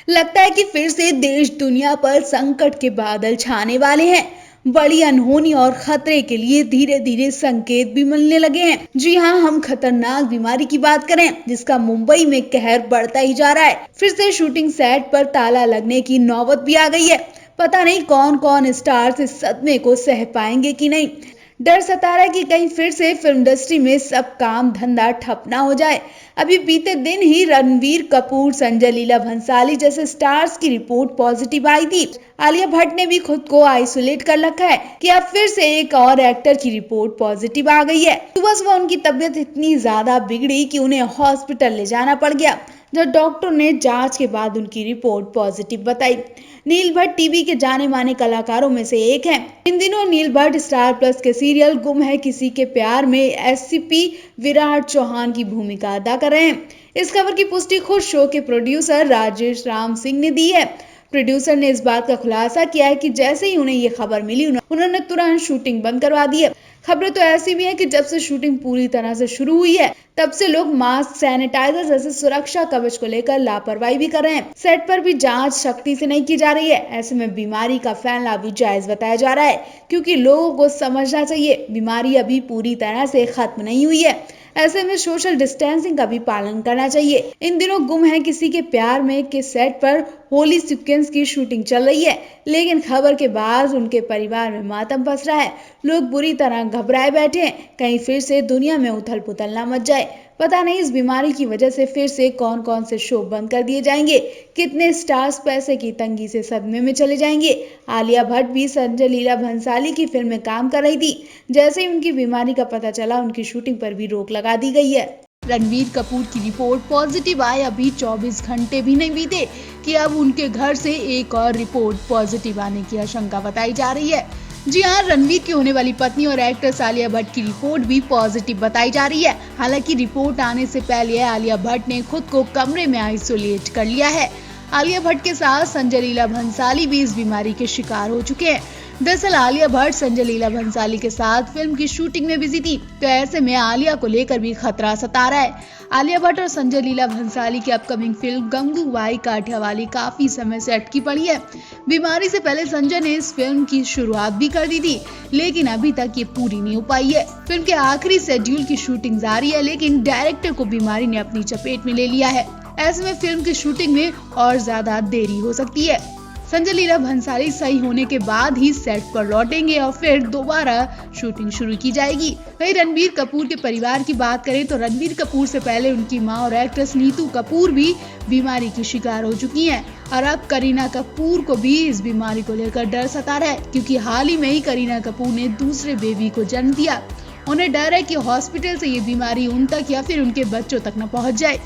लगता है कि फिर से देश दुनिया पर संकट के बादल छाने वाले हैं। बड़ी अनहोनी और खतरे के लिए धीरे धीरे संकेत भी मिलने लगे हैं। जी हाँ, हम खतरनाक बीमारी की बात करें जिसका मुंबई में कहर बढ़ता ही जा रहा है। फिर से शूटिंग सेट पर ताला लगने की नौबत भी आ गई है। पता नहीं कौन कौन स्टार्स इस सदमे को सह पाएंगे कि नहीं। डर सता रहा है कि कहीं फिर से फिल्म इंडस्ट्री में सब काम धंधा ठप ना हो जाए। अभी बीते दिन ही रणवीर कपूर, संजय लीला भंसाली जैसे स्टार्स की रिपोर्ट पॉजिटिव आई थी। आलिया भट्ट ने भी खुद को आइसोलेट कर रखा है कि अब फिर से एक और एक्टर की रिपोर्ट पॉजिटिव आ गई है। सुबह सुबह उनकी तबीयत इतनी ज्यादा बिगड़ी कि उन्हें हॉस्पिटल ले जाना पड़ गया, जब डॉक्टर ने जांच के बाद उनकी रिपोर्ट पॉजिटिव बताई। नील भट्ट टीवी के जाने माने कलाकारों में से एक हैं। इन दिनों नील भट्ट स्टार प्लस के सीरियल गुम है किसी के प्यार में एससीपी विराट चौहान की भूमिका अदा कर रहे हैं। इस खबर की पुष्टि खुद शो के प्रोड्यूसर राजेश राम सिंह ने दी है। प्रोड्यूसर ने इस बात का खुलासा किया है कि जैसे ही उन्हें ये खबर मिली उन्होंने तुरंत शूटिंग बंद करवा दी है। खबरें तो ऐसी भी हैं कि जब से शूटिंग पूरी तरह से शुरू हुई है तब से लोग मास्क, सैनिटाइजर जैसे सुरक्षा कवच को लेकर लापरवाही भी कर रहे हैं। सेट पर भी जांच सख्ती से नहीं की जा रही है। ऐसे में बीमारी का फैलना भी जायज बताया जा रहा है, क्योंकि लोगों को समझना चाहिए बीमारी अभी पूरी तरह से खत्म नहीं हुई है। ऐसे में सोशल डिस्टेंसिंग का भी पालन करना चाहिए। इन दिनों गुम है किसी के प्यार में के सेट पर होली सीक्वेंस की शूटिंग चल रही है, लेकिन खबर के बाद उनके परिवार में मातम पस रहा है। लोग बुरी तरह घबराए बैठे हैं, कहीं फिर से दुनिया में उथल पुथल ना मच जाए। पता नहीं इस बीमारी की वजह से फिर से कौन कौन से शो बंद कर दिए जाएंगे, कितने स्टार्स पैसे की तंगी से सदमे में चले जाएंगे। आलिया भट्ट भी संजय लीला भंसाली की फिल्म में काम कर रही थी। जैसे ही उनकी बीमारी का पता चला उनकी शूटिंग पर भी रोक लगा दी गई है। रणवीर कपूर की रिपोर्ट पॉजिटिव आए अभी 24 घंटे भी नहीं बीते कि अब उनके घर से एक और रिपोर्ट पॉजिटिव आने की आशंका बताई जा रही है। जी हाँ, रणवीर की होने वाली पत्नी और एक्ट्रेस आलिया भट्ट की रिपोर्ट भी पॉजिटिव बताई जा रही है। हालांकि रिपोर्ट आने से पहले आलिया भट्ट ने खुद को कमरे में आइसोलेट कर लिया है। आलिया भट्ट के साथ संजय लीला भंसाली भी इस बीमारी के शिकार हो चुके हैं। दरअसल आलिया भट्ट संजय लीला भंसाली के साथ फिल्म की शूटिंग में बिजी थी, तो ऐसे में आलिया को लेकर भी खतरा सता रहा है। आलिया भट्ट और संजय लीला भंसाली की अपकमिंग फिल्म गंगूबाई काठियावाली काफी समय से अटकी पड़ी है। बीमारी से पहले संजय ने इस फिल्म की शुरुआत भी कर दी थी, लेकिन अभी तक ये पूरी नहीं हो पाई है। फिल्म के आखिरी शेड्यूल की शूटिंग जारी है, लेकिन डायरेक्टर को बीमारी ने अपनी चपेट में ले लिया है। ऐसे में फिल्म की शूटिंग में और ज्यादा देरी हो सकती है। संजय लीला भंसाली सही होने के बाद ही सेट पर लौटेंगे और फिर दोबारा शूटिंग शुरू की जाएगी। वहीं रणबीर कपूर के परिवार की बात करें तो रणबीर कपूर से पहले उनकी मां और एक्ट्रेस नीतू कपूर भी बीमारी की शिकार हो चुकी हैं और अब करीना कपूर को भी इस बीमारी को लेकर डर सता रहा है, क्योंकि हाल ही में ही करीना कपूर ने दूसरे बेबी को जन्म दिया। उन्हें डर है कि हॉस्पिटल से ये बीमारी उन तक या फिर उनके बच्चों तक न पहुँच जाए।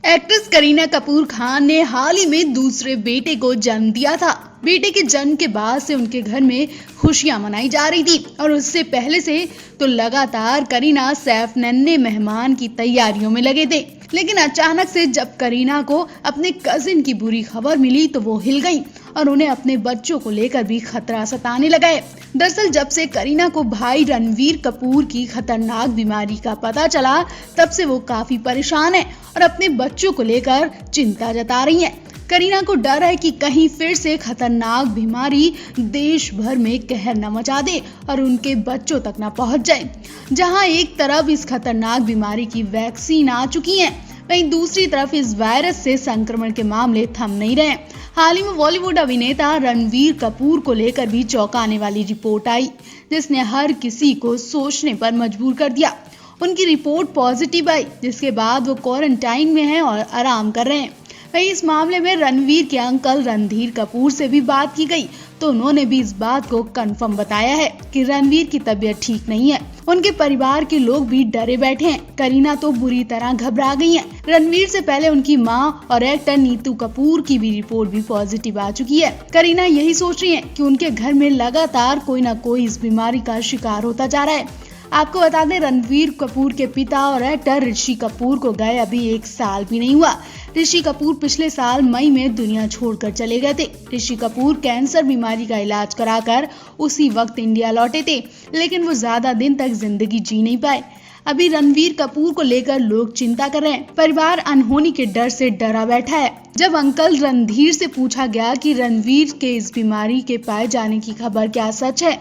एक्ट्रेस करीना कपूर खान ने हाल ही में दूसरे बेटे को जन्म दिया था। बेटे के जन्म के बाद से उनके घर में खुशियां मनाई जा रही थी और उससे पहले से तो लगातार करीना सैफ नन्हे मेहमान की तैयारियों में लगे थे। लेकिन अचानक से जब करीना को अपने कजिन की बुरी खबर मिली तो वो हिल गईं और उन्हें अपने बच्चों को लेकर भी खतरा सताने लगा है। दरअसल जब से करीना को भाई रणवीर कपूर की खतरनाक बीमारी का पता चला तब से वो काफी परेशान है और अपने बच्चों को लेकर चिंता जता रही हैं। करीना को डर है कि कहीं फिर से खतरनाक बीमारी देश भर में कहर न मचा दे और उनके बच्चों तक न पहुंच जाए। जहां एक तरफ इस खतरनाक बीमारी की वैक्सीन आ चुकी है, वहीं दूसरी तरफ इस वायरस से संक्रमण के मामले थम नहीं रहे। हाल ही में बॉलीवुड अभिनेता रणवीर कपूर को लेकर भी चौंकाने वाली रिपोर्ट आई, जिसने हर किसी को सोचने पर मजबूर कर दिया। उनकी रिपोर्ट पॉजिटिव आई, जिसके बाद वो क्वारंटाइन में हैं और आराम कर रहे हैं। वहीं इस मामले में रणवीर के अंकल रणधीर कपूर से भी बात की गई, तो उन्होंने भी इस बात को कंफर्म बताया है कि रणवीर की तबीयत ठीक नहीं है। उनके परिवार के लोग भी डरे बैठे हैं। करीना तो बुरी तरह घबरा गई हैं। रणवीर से पहले उनकी मां और एक्टर नीतू कपूर की भी रिपोर्ट भी पॉजिटिव आ चुकी है। करीना यही सोच रही है कि उनके घर में लगातार कोई न कोई इस बीमारी का शिकार होता जा रहा है। आपको बता दें, रणवीर कपूर के पिता और एक्टर ऋषि कपूर को गए अभी 1 साल भी नहीं हुआ। ऋषि कपूर पिछले साल मई में दुनिया छोड़कर चले गए थे। ऋषि कपूर कैंसर बीमारी का इलाज कराकर उसी वक्त इंडिया लौटे थे, लेकिन वो ज्यादा दिन तक जिंदगी जी नहीं पाए। अभी रणवीर कपूर को लेकर लोग चिंता कर रहे हैं। परिवार अनहोनी के डर से डरा बैठा है। जब अंकल रणधीर से पूछा गया कि रणवीर के इस बीमारी के पाए जाने की खबर क्या सच है,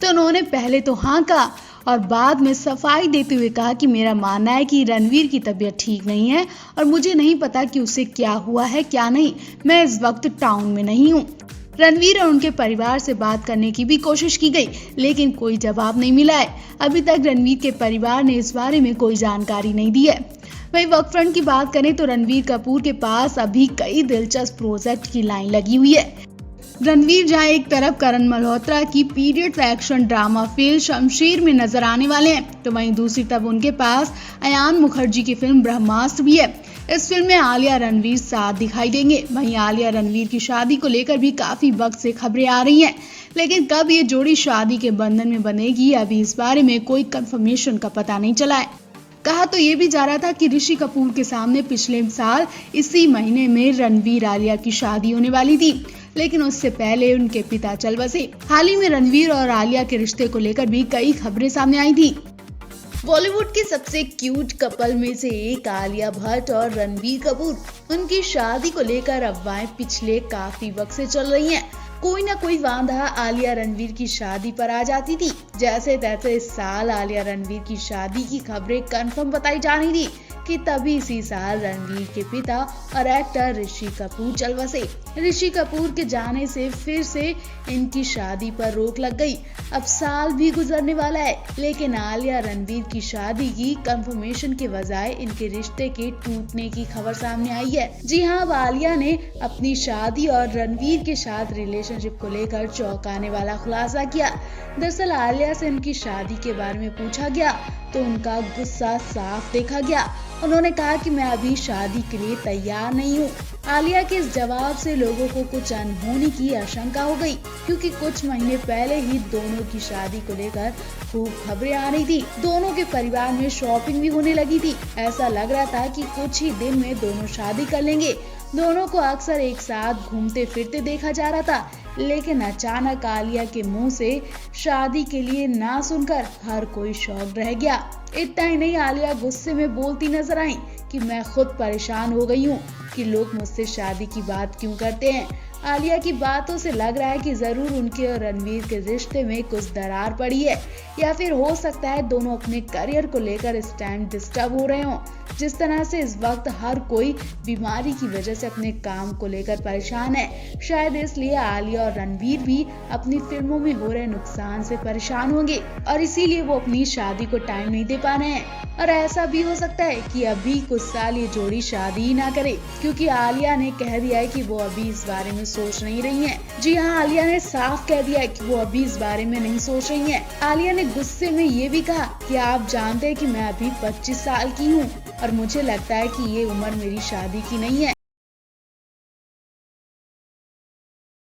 तो उन्होंने पहले तो हाँ कहा और बाद में सफाई देते हुए कहा कि मेरा मानना है कि रणवीर की तबीयत ठीक नहीं है और मुझे नहीं पता कि उसे क्या हुआ है क्या नहीं। मैं इस वक्त टाउन में नहीं हूँ। रणवीर और उनके परिवार से बात करने की भी कोशिश की गई, लेकिन कोई जवाब नहीं मिला है। अभी तक रणवीर के परिवार ने इस बारे में कोई जानकारी नहीं दी है। वहीं वर्क फ्रंट की बात करें तो रणवीर कपूर के पास अभी कई दिलचस्प प्रोजेक्ट की लाइन लगी हुई है। रणवीर जहां एक तरफ करण मल्होत्रा की पीरियड एक्शन ड्रामा फिल्म शमशीर में नजर आने वाले हैं, तो वहीं दूसरी तरफ उनके पास अयान मुखर्जी की फिल्म ब्रह्मास्त्र भी है। इस फिल्म में आलिया रणवीर साथ दिखाई देंगे। वहीं आलिया रणवीर की शादी को लेकर भी काफी वक्त से खबरें आ रही हैं, लेकिन कब ये जोड़ी शादी के बंधन में बनेगी, अभी इस बारे में कोई कंफर्मेशन का पता नहीं चला है। कहा तो ये भी जा रहा था कि ऋषि कपूर के सामने पिछले साल इसी महीने में रणवीर आलिया की शादी होने वाली थी, लेकिन उससे पहले उनके पिता चल बसे। हाल ही में रणवीर और आलिया के रिश्ते को लेकर भी कई खबरें सामने आई थी। बॉलीवुड के सबसे क्यूट कपल में से एक आलिया भट्ट और रणबीर कपूर, उनकी शादी को लेकर अफवाहें पिछले काफी वक्त से चल रही हैं। कोई ना कोई वांधा आलिया रणवीर की शादी पर आ जाती थी। जैसे तैसे इस साल आलिया रणवीर की शादी की खबरें कंफर्म बताई जा रही थी कि तभी इसी साल रणवीर के पिता और एक्टर ऋषि कपूर चल बसे। ऋषि कपूर के जाने से फिर से इनकी शादी पर रोक लग गई। अब साल भी गुजरने वाला है, लेकिन आलिया रणवीर की शादी की कंफर्मेशन के बजाय इनके रिश्ते के टूटने की खबर सामने आई है। जी हाँ, अब आलिया ने अपनी शादी और रणवीर के साथ रिलेशनशिप को लेकर चौंकाने वाला खुलासा किया। दरअसल आलिया से उनकी शादी के बारे में पूछा गया तो उनका गुस्सा साफ देखा गया। उन्होंने कहा कि मैं अभी शादी के लिए तैयार नहीं हूँ। आलिया के इस जवाब से लोगों को कुछ अनहोनी की आशंका हो गई, क्योंकि कुछ महीने पहले ही दोनों की शादी को लेकर खूब खबरें आ रही थी। दोनों के परिवार में शॉपिंग भी होने लगी थी। ऐसा लग रहा था कि कुछ ही दिन में दोनों शादी कर लेंगे। दोनों को अक्सर एक साथ घूमते फिरते देखा जा रहा था, लेकिन अचानक आलिया के मुंह से शादी के लिए ना सुनकर हर कोई शॉक्ड रह गया। इतना ही नहीं, आलिया गुस्से में बोलती नजर आई कि मैं खुद परेशान हो गई हूँ कि लोग मुझसे शादी की बात क्यों करते हैं। आलिया की बातों से लग रहा है कि जरूर उनके और रणवीर के रिश्ते में कुछ दरार पड़ी है, या फिर हो सकता है दोनों अपने करियर को लेकर इस टाइम डिस्टर्ब हो रहे हों। जिस तरह से इस वक्त हर कोई बीमारी की वजह से अपने काम को लेकर परेशान है, शायद इसलिए आलिया और रणवीर भी अपनी फिल्मों में हो रहे नुकसान से परेशान होंगे और इसीलिए वो अपनी शादी को टाइम नहीं दे पा रहे हैं। और ऐसा भी हो सकता है कि अभी कुछ साल ये जोड़ी शादी ही ना करे, क्योंकि आलिया ने कह दिया है कि वो अभी इस बारे में सोच नहीं रही हैं। जी हाँ, आलिया ने साफ कह दिया है कि वो अभी इस बारे में नहीं सोच रही हैं। आलिया ने गुस्से में ये भी कहा कि आप जानते हैं कि मैं अभी 25 साल की हूँ और मुझे लगता है कि ये उम्र मेरी शादी की नहीं है।